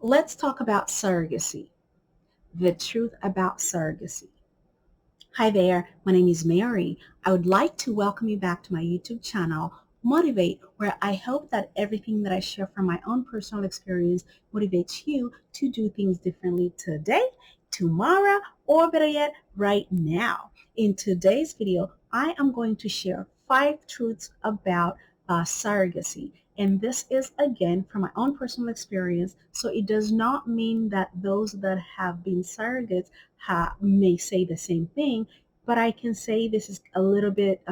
Let's talk about surrogacy, the truth about surrogacy. Hi there, my name is Mary. I would like to welcome you back to my YouTube channel, Motivate, where I hope that everything that I share from my own personal experience motivates you to do things differently today, tomorrow, or better yet, right now. In today's video, I am going to share 5 truths about surrogacy. And this is again from my own personal experience, so it does not mean that those that have been surrogates may say the same thing, but I can say this is a little bit,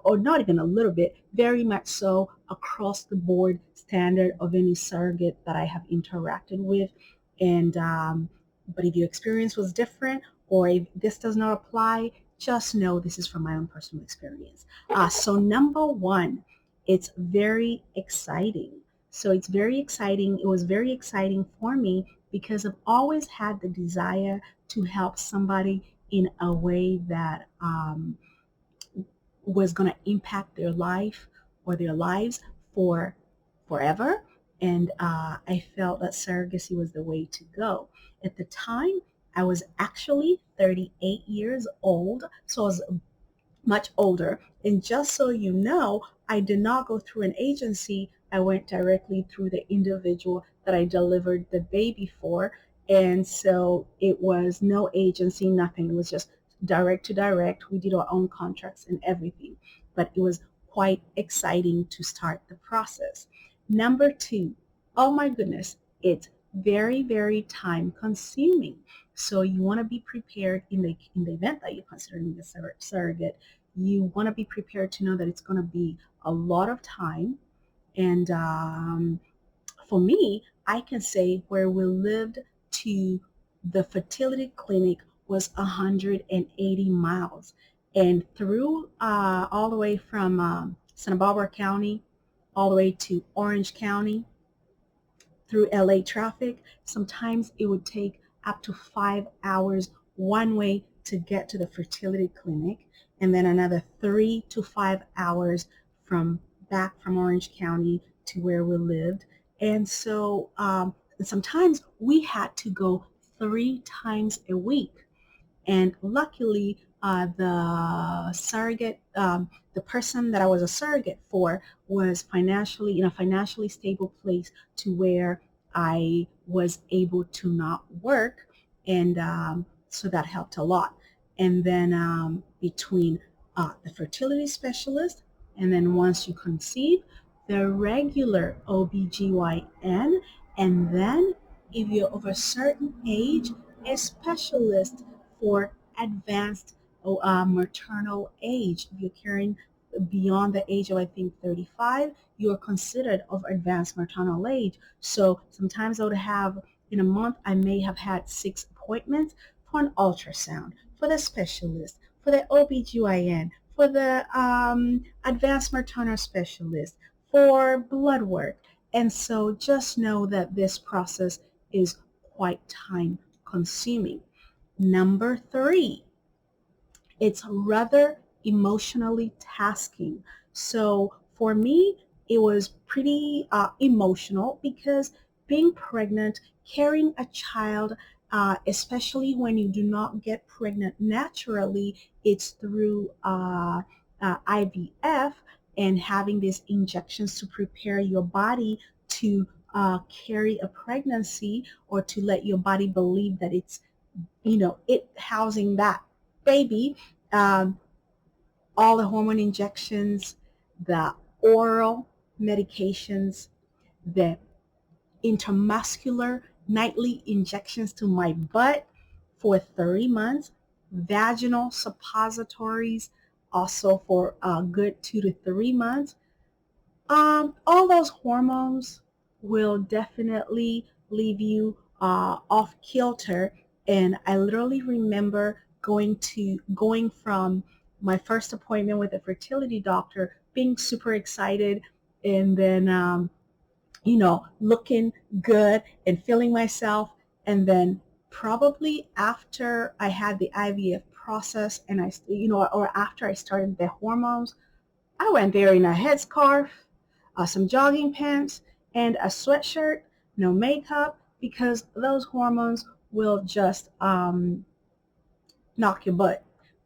or not even a little bit, very much so across the board standard of any surrogate that I have interacted with. And but if your experience was different, or if this does not apply, just know this is from my own personal experience. So number one, it's very exciting. So it's very exciting. It was very exciting for me because I've always had the desire to help somebody in a way that was going to impact their life or their lives for forever. And I felt that surrogacy was the way to go. At the time, I was actually 38 years old, so I was much older. And just so you know, I did not go through an agency. I went directly through the individual that I delivered the baby for. And so it was no agency, nothing. It was just direct to direct. We did our own contracts and everything. But it was quite exciting to start the process. Number two, oh my goodness, it's very, very time consuming. So you want to be prepared in the event that you're considering a surrogate. You want to be prepared to know that it's going to be a lot of time. And for me, I can say where we lived to the fertility clinic was 180 miles. And through all the way from Santa Barbara County all the way to Orange County through LA traffic, sometimes it would take up to 5 hours one way to get to the fertility clinic, and then another 3 to 5 hours from back from Orange County to where we lived. And so sometimes we had to go 3 times a week. And luckily, the surrogate, the person that I was a surrogate for, was financially in a financially stable place to where I was able to not work, and so that helped a lot. And then between the fertility specialist, and then once you conceive, the regular OBGYN, and then if you're of a certain age, a specialist for advanced maternal age. If you're carrying beyond the age of, I think, 35, you are considered of advanced maternal age. So sometimes I would have, in a month, I may have had 6 appointments for an ultrasound, for the specialist, for the OBGYN, for the advanced maternal specialist, for blood work. And so just know that this process is quite time consuming. Number three, it's rather emotionally tasking. So for me, it was pretty emotional because being pregnant, carrying a child, especially when you do not get pregnant naturally, it's through IVF, and having these injections to prepare your body to carry a pregnancy, or to let your body believe that it's, it housing that baby. um, all the hormone injections, the oral medications, the intramuscular nightly injections to my butt for 3 months, vaginal suppositories also for a good 2 to 3 months. All those hormones will definitely leave you off kilter. And I literally remember going from my first appointment with a fertility doctor, being super excited, and then looking good and feeling myself. And then probably after I had the IVF process, and or after I started the hormones, I went there in a headscarf, some jogging pants, and a sweatshirt, no makeup, because those hormones will just knock your butt.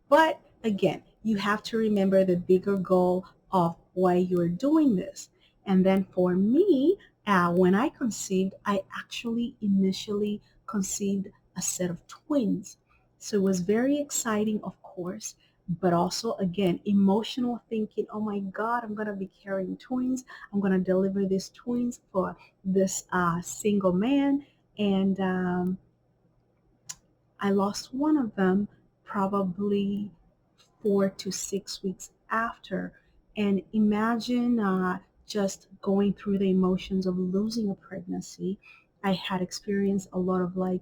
But again, you have to remember the bigger goal of why you're doing this. And then for me, when I conceived, I actually initially conceived a set of twins. So it was very exciting, of course, but also, again, emotional thinking. Oh my God, I'm going to be carrying twins. I'm going to deliver these twins for this single man. And I lost one of them probably 4 to 6 weeks after. And imagine just going through the emotions of losing a pregnancy. I had experienced a lot of like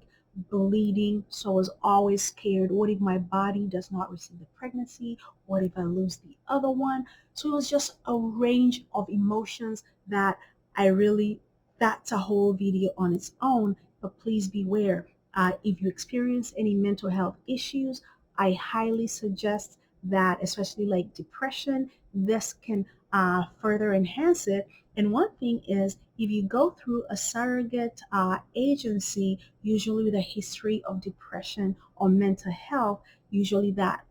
bleeding, so I was always scared. What if my body does not receive the pregnancy? What if I lose the other one? So it was just a range of emotions that I really, that's a whole video on its own. But please beware. If you experience any mental health issues, I highly suggest that, especially like depression, this can further enhance it. And one thing is, if you go through a surrogate agency, usually with a history of depression or mental health, usually that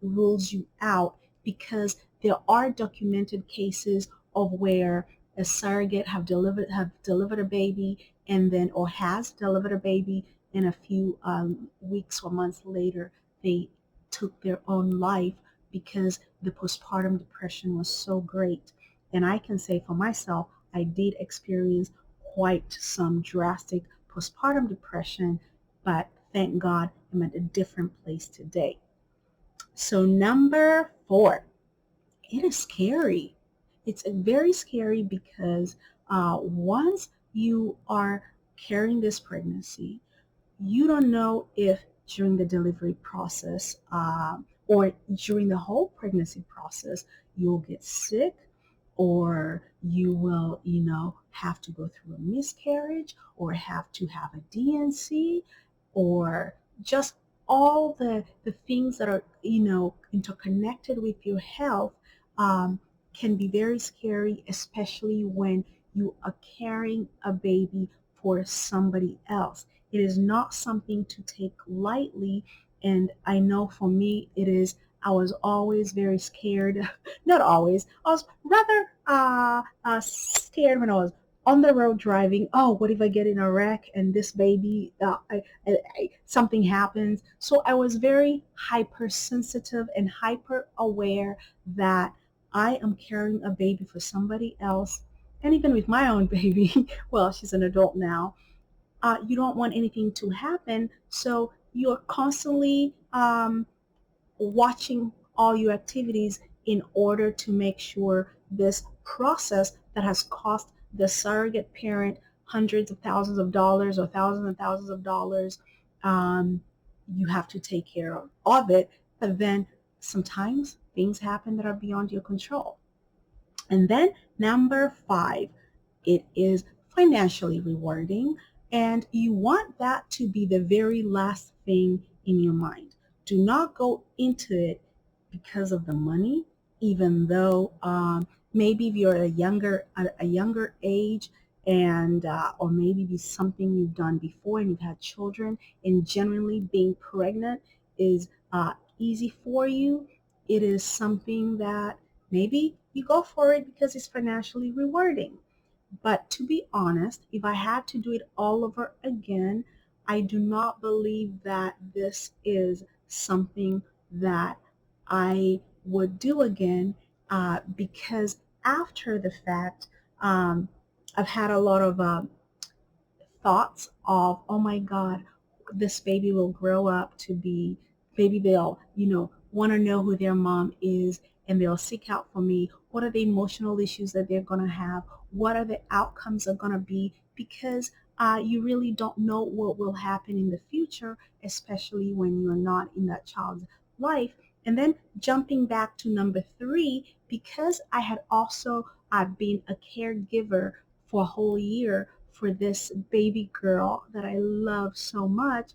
rules you out, because there are documented cases of where a surrogate have delivered a baby, and then or has delivered a baby, and a few weeks or months later they took their own life because the postpartum depression was so great. And I can say for myself, I did experience quite some drastic postpartum depression, but thank God I'm at a different place today. So, number 4, it is scary. It's very scary because once you are carrying this pregnancy, you don't know if during the delivery process or during the whole pregnancy process you'll get sick, or you will, have to go through a miscarriage, or have to have a DNC, or just all the things that are, interconnected with your health um, can be very scary, especially when you are carrying a baby for somebody else. It is not something to take lightly. And I know for me, it is. I was always very scared. Not always. I was rather scared when I was on the road driving. Oh, what if I get in a wreck and this baby, something happens? So I was very hypersensitive and hyper aware that I am carrying a baby for somebody else. And even with my own baby, well, she's an adult now, you don't want anything to happen. So you're constantly watching all your activities in order to make sure this process that has cost the surrogate parent hundreds of thousands of dollars or thousands and thousands of dollars, um, you have to take care of it. But then sometimes things happen that are beyond your control. And then number 5, it is financially rewarding, and you want that to be the very last thing in your mind. Do not go into it because of the money, even though maybe if you're a younger age, and or maybe it's something you've done before and you've had children, and genuinely being pregnant is easy for you. It is something that maybe you go for it because it's financially rewarding. But to be honest, if I had to do it all over again, I do not believe that this is something that I would do again, because after the fact, I've had a lot of thoughts of, oh my God, this baby will grow up to be, maybe they'll, want to know who their mom is, and they'll seek out for me. What are the emotional issues that they're going to have? What are the outcomes are going to be? Because you really don't know what will happen in the future, especially when you're not in that child's life. And then jumping back to number 3, because I had also been a caregiver for a whole year for this baby girl that I love so much,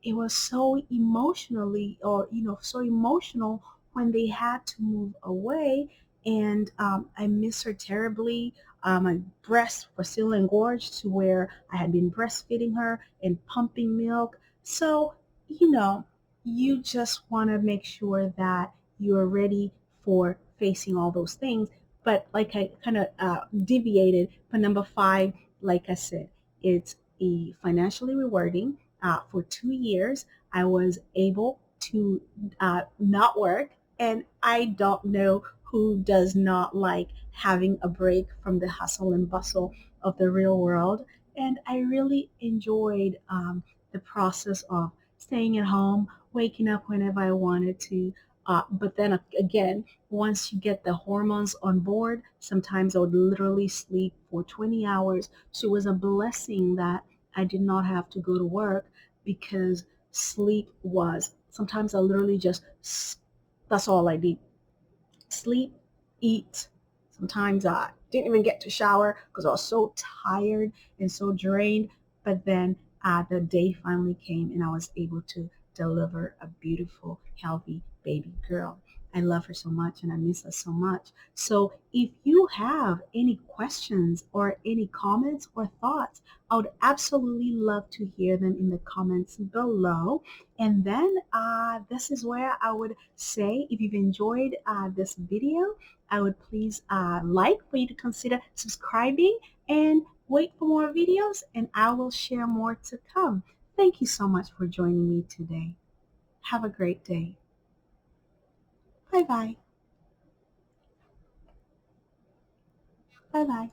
it was so emotionally, or so emotional when they had to move away. And I miss her terribly. My breasts were still engorged to where I had been breastfeeding her and pumping milk. So, you know, you just want to make sure that you're ready for facing all those things. But like I kind of deviated for number five, like I said, it's financially rewarding. For 2 years, I was able to not work, and I don't know who does not like having a break from the hustle and bustle of the real world. And I really enjoyed the process of staying at home, waking up whenever I wanted to. But then again, once you get the hormones on board, sometimes I would literally sleep for 20 hours. So it was a blessing that I did not have to go to work because sleep was sometimes I literally just that's all I did: sleep, eat. Sometimes I didn't even get to shower because I was so tired and so drained. But then the day finally came and I was able to deliver a beautiful, healthy baby girl. I love her so much and I miss her so much. So if you have any questions or any comments or thoughts, I would absolutely love to hear them in the comments below. And then this is where I would say, if you've enjoyed this video, I would please like for you to consider subscribing and wait for more videos, and I will share more to come. Thank you so much for joining me today. Have a great day. Bye bye. Bye bye.